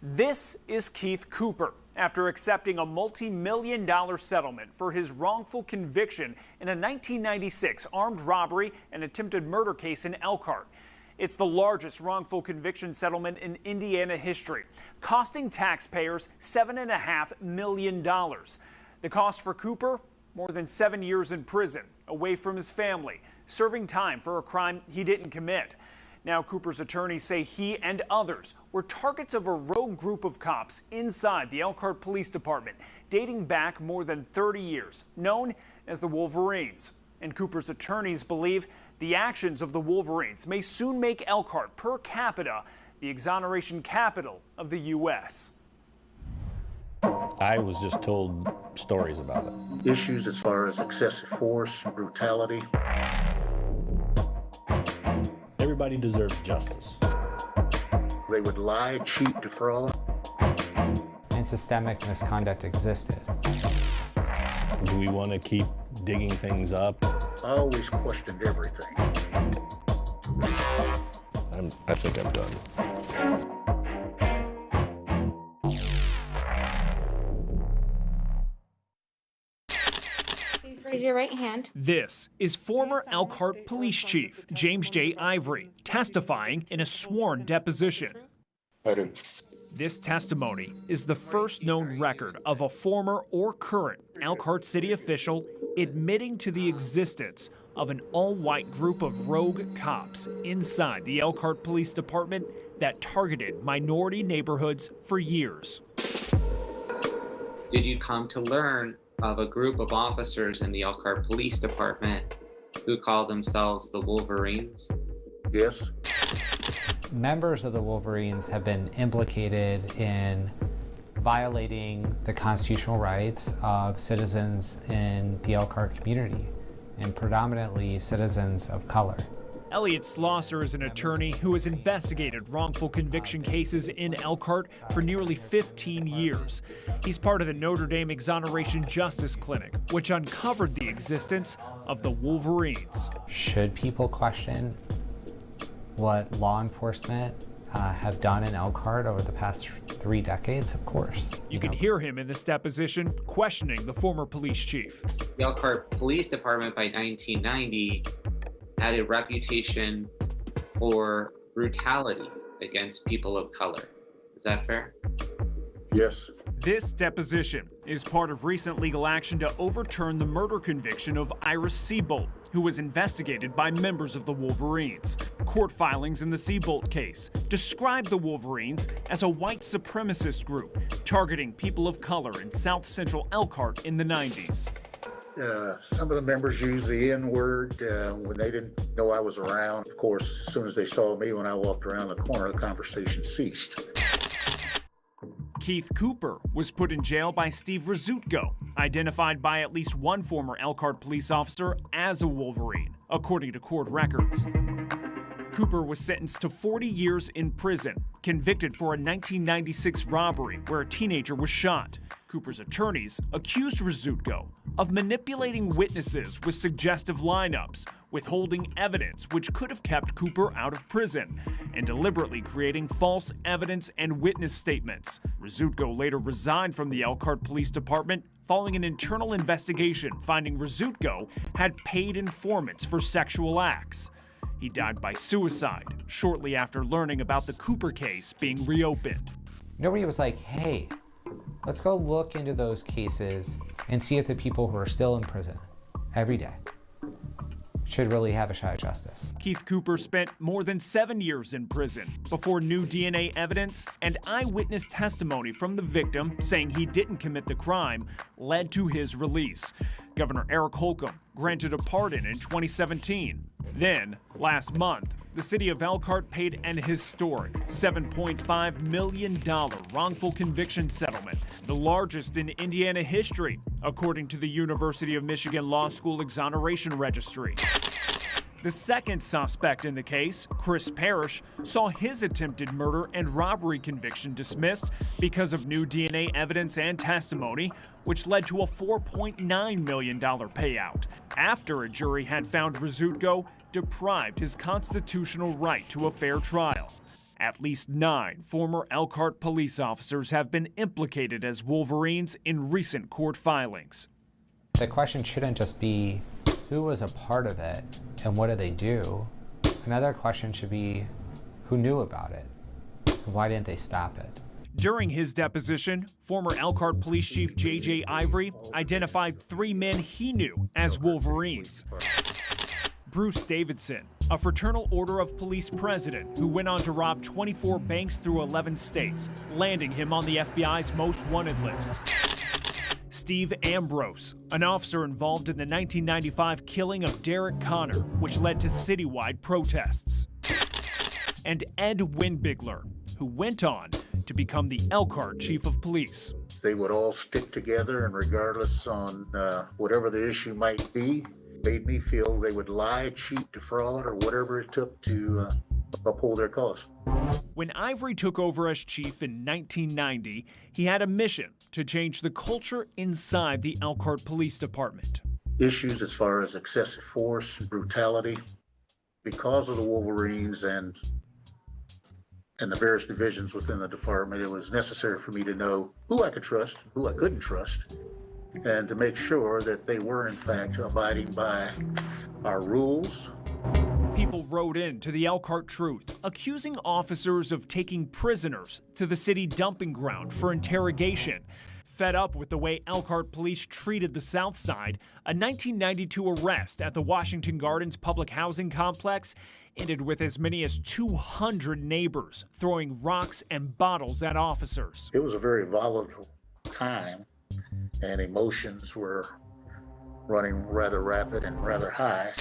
This is Keith Cooper after accepting a multi-million-dollar settlement for his wrongful conviction in a 1996 armed robbery and attempted murder case in Elkhart. It's the largest wrongful conviction settlement in Indiana history, costing taxpayers $7.5 million. The cost for Cooper? More than 7 years in prison, away from his family, serving time for a crime he didn't commit. Now, Cooper's attorneys say he and others were targets of a rogue group of cops inside the Elkhart Police Department, dating back more than 30 years, known as the Wolverines. And Cooper's attorneys believe the actions of the Wolverines may soon make Elkhart, per capita, the exoneration capital of the U.S. I was just told stories about it. Issues as far as excessive force, brutality. Everybody deserves justice. They would lie, cheat, defraud. And systemic misconduct existed. Do we want to keep digging things up? I always questioned everything. I think I'm done. Raise your right hand. This is former Elkhart Police Chief James J. Ivory testifying in a sworn deposition. I do. This testimony is the first known record of a former or current Elkhart City official admitting to the existence of an all-white group of rogue cops inside the Elkhart Police Department that targeted minority neighborhoods for years. Did you come to learn of a group of officers in the Elkhart Police Department who call themselves the Wolverines? Yes. Members of the Wolverines have been implicated in violating the constitutional rights of citizens in the Elkhart community, and predominantly citizens of color. Elliot Slosar is an attorney who has investigated wrongful conviction cases in Elkhart for nearly 15 years. He's part of the Notre Dame Exoneration Justice Clinic, which uncovered the existence of the Wolverines. Should people question what law enforcement have done in Elkhart over the past 3 decades? Of course. You can hear him in this deposition questioning the former police chief. The Elkhart Police Department by 1990 had a reputation for brutality against people of color. Is that fair? Yes. This deposition is part of recent legal action to overturn the murder conviction of Iris Seabolt, who was investigated by members of the Wolverines. Court filings in the Seabolt case describe the Wolverines as a white supremacist group targeting people of color in South Central Elkhart in the 90s. Some of the members used the N-word when they didn't know I was around. Of course, as soon as they saw me when I walked around the corner, the conversation ceased. Keith Cooper was put in jail by Steve Rizzuto, identified by at least one former Elkhart police officer as a Wolverine, according to court records. Cooper was sentenced to 40 years in prison, convicted for a 1996 robbery where a teenager was shot. Cooper's attorneys accused Rizzuto of manipulating witnesses with suggestive lineups, withholding evidence which could have kept Cooper out of prison, and deliberately creating false evidence and witness statements. Rizzuto later resigned from the Elkhart Police Department following an internal investigation finding Rizzuto had paid informants for sexual acts. He died by suicide shortly after learning about the Cooper case being reopened. Nobody was like, hey, let's go look into those cases and see if the people who are still in prison every day should really have a shot at justice. Keith Cooper spent more than 7 years in prison before new DNA evidence and eyewitness testimony from the victim saying he didn't commit the crime led to his release. Governor Eric Holcomb granted a pardon in 2017. Then, last month, the city of Elkhart paid an historic $7.5 million wrongful conviction settlement, the largest in Indiana history, according to the University of Michigan Law School Exoneration Registry. The second suspect in the case, Chris Parrish, saw his attempted murder and robbery conviction dismissed because of new DNA evidence and testimony, which led to a $4.9 million payout, after a jury had found Rizzuto deprived his constitutional right to a fair trial. At least 9 former Elkhart police officers have been implicated as Wolverines in recent court filings. The question shouldn't just be who was a part of it and what did they do. Another question should be who knew about it and why didn't they stop it. During his deposition, former Elkhart Police Chief J.J. Ivory identified 3 men he knew as Wolverines. Bruce Davidson, a Fraternal Order of Police president who went on to rob 24 banks through 11 states, landing him on the FBI's most wanted list. Steve Ambrose, an officer involved in the 1995 killing of Derek Connor, which led to citywide protests. And Ed Windbigler, who went on to become the Elkhart Chief of Police. They would all stick together, and regardless on whatever the issue might be, made me feel they would lie, cheat, defraud, or whatever it took to uphold their cause. When Ivory took over as chief in 1990, he had a mission to change the culture inside the Elkhart Police Department. Issues as far as excessive force, brutality, because of the Wolverines and the various divisions within the department, it was necessary for me to know who I could trust, who I couldn't trust, and to make sure that they were in fact abiding by our rules. People wrote in to the Elkhart Truth, accusing officers of taking prisoners to the city dumping ground for interrogation. Fed up with the way Elkhart police treated the South Side, a 1992 arrest at the Washington Gardens public housing complex ended with as many as 200 neighbors throwing rocks and bottles at officers. It was a very volatile time, and emotions were running rather rapid and rather high.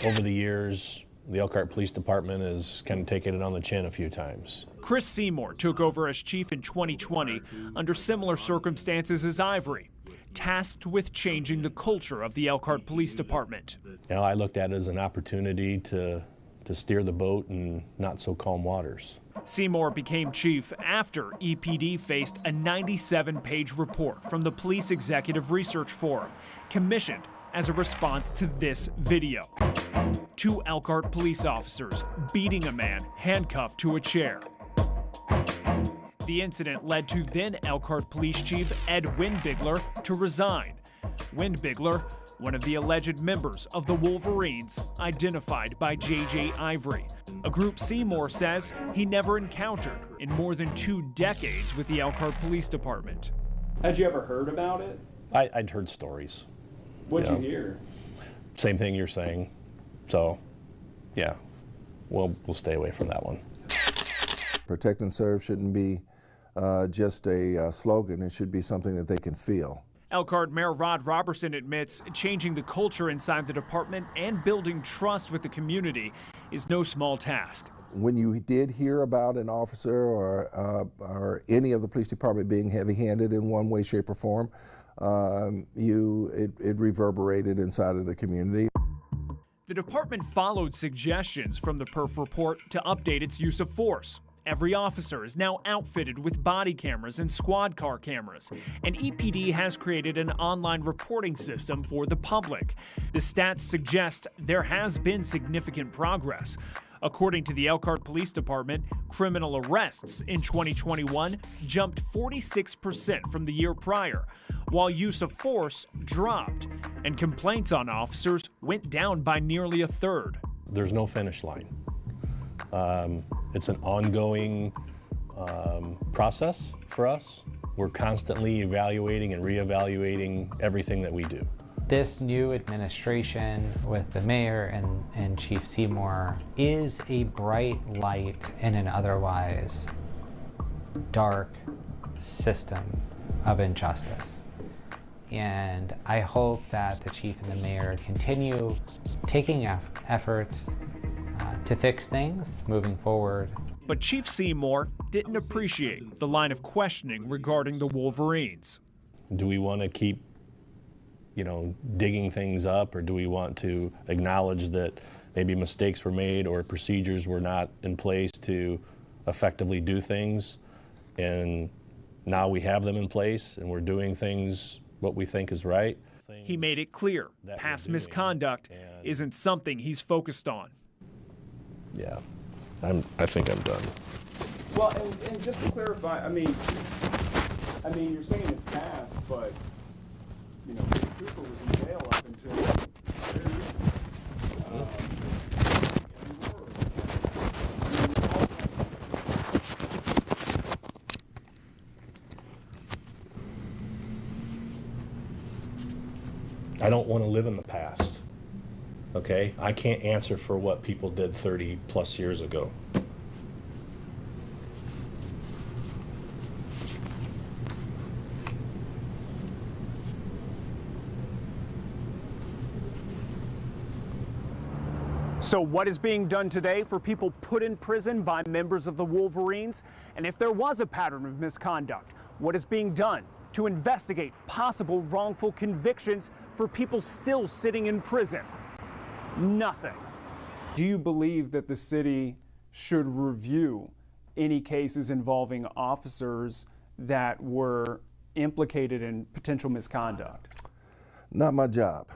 Over the years, the Elkhart Police Department has kind of taken it on the chin a few times. Chris Seymour took over as chief in 2020 under similar circumstances as Ivory, tasked with changing the culture of the Elkhart Police Department. You know, I looked at it as an opportunity to steer the boat in not so calm waters. Seymour became chief after EPD faced a 97-page report from the Police Executive Research Forum, commissioned as a response to this video. 2 Elkhart police officers beating a man handcuffed to a chair. The incident led to then Elkhart Police Chief Ed Windbigler to resign. Windbigler, one of the alleged members of the Wolverines, identified by J.J. Ivory, a group Seymour says he never encountered in more than 2 decades with the Elkhart Police Department. Had you ever heard about it? I'd heard stories. What'd you hear? Same thing you're saying. So, yeah, we'll stay away from that one. Protect and serve shouldn't be just a slogan. It should be something that they can feel. Elkhart Mayor Rod Robertson admits changing the culture inside the department and building trust with the community is no small task. When you did hear about an officer or any of the police department being heavy-handed in one way, shape, or form, it reverberated inside of the community. The department followed suggestions from the PERF report to update its use of force. Every officer is now outfitted with body cameras and squad car cameras, and EPD has created an online reporting system for the public. The stats suggest there has been significant progress. According to the Elkhart Police Department, criminal arrests in 2021 jumped 46% from the year prior, while use of force dropped, and complaints on officers went down by nearly a third. There's no finish line. It's an ongoing process for us. We're constantly evaluating and reevaluating everything that we do. This new administration with the mayor and Chief Seymour is a bright light in an otherwise dark system of injustice. And I hope that the chief and the mayor continue taking efforts to fix things moving forward. But Chief Seymour didn't appreciate the line of questioning regarding the Wolverines. Do we want to keep, digging things up, or do we want to acknowledge that maybe mistakes were made or procedures were not in place to effectively do things, and now we have them in place and we're doing things what we think is right? He made it clear past misconduct isn't something he's focused on. Yeah, I think I'm done. Well, and just to clarify, I mean, you're saying it's past, but, you know, Cooper was in jail up until very recently. I don't want to live in the past, okay? I can't answer for what people did 30 plus years ago. So what is being done today for people put in prison by members of the Wolverines? And if there was a pattern of misconduct, what is being done to investigate possible wrongful convictions for people still sitting in prison? Nothing. Do you believe that the city should review any cases involving officers that were implicated in potential misconduct? Not my job.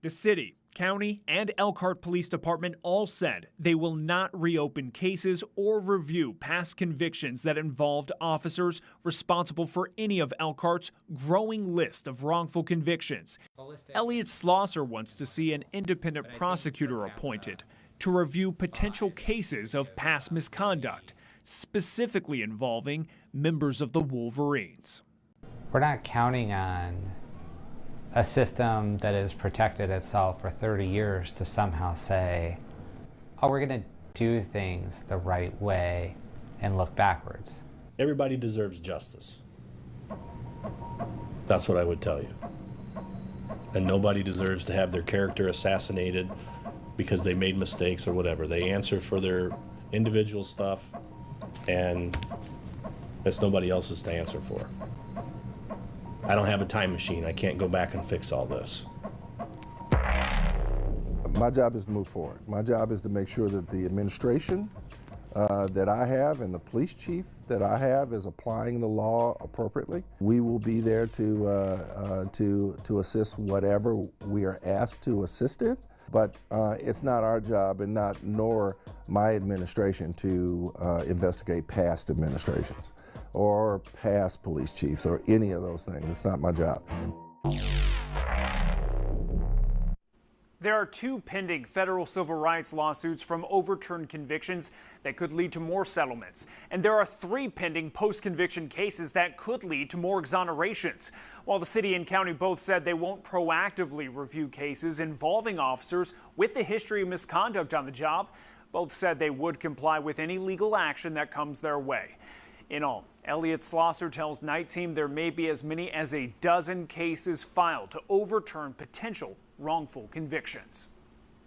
The city, county, and Elkhart Police Department all said they will not reopen cases or review past convictions that involved officers responsible for any of Elkhart's growing list of wrongful convictions. Elliot Slosar wants to see an independent prosecutor appointed to review potential cases of past misconduct, specifically involving members of the Wolverines. We're not counting on a system that has protected itself for 30 years to somehow say, oh, we're going to do things the right way and look backwards. Everybody deserves justice. That's what I would tell you. And nobody deserves to have their character assassinated because they made mistakes or whatever. They answer for their individual stuff, and that's nobody else's to answer for. I don't have a time machine. I can't go back and fix all this. My job is to move forward. My job is to make sure that the administration that I have and the police chief that I have is applying the law appropriately. We will be there to assist whatever we are asked to assist in, but it's not our job and nor my administration to investigate past administrations or past police chiefs or any of those things. It's not my job. There are 2 pending federal civil rights lawsuits from overturned convictions that could lead to more settlements. And there are 3 pending post-conviction cases that could lead to more exonerations. While the city and county both said they won't proactively review cases involving officers with a history of misconduct on the job, both said they would comply with any legal action that comes their way. In all, Elliot Slosar tells Night Team there may be as many as a dozen cases filed to overturn potential wrongful convictions.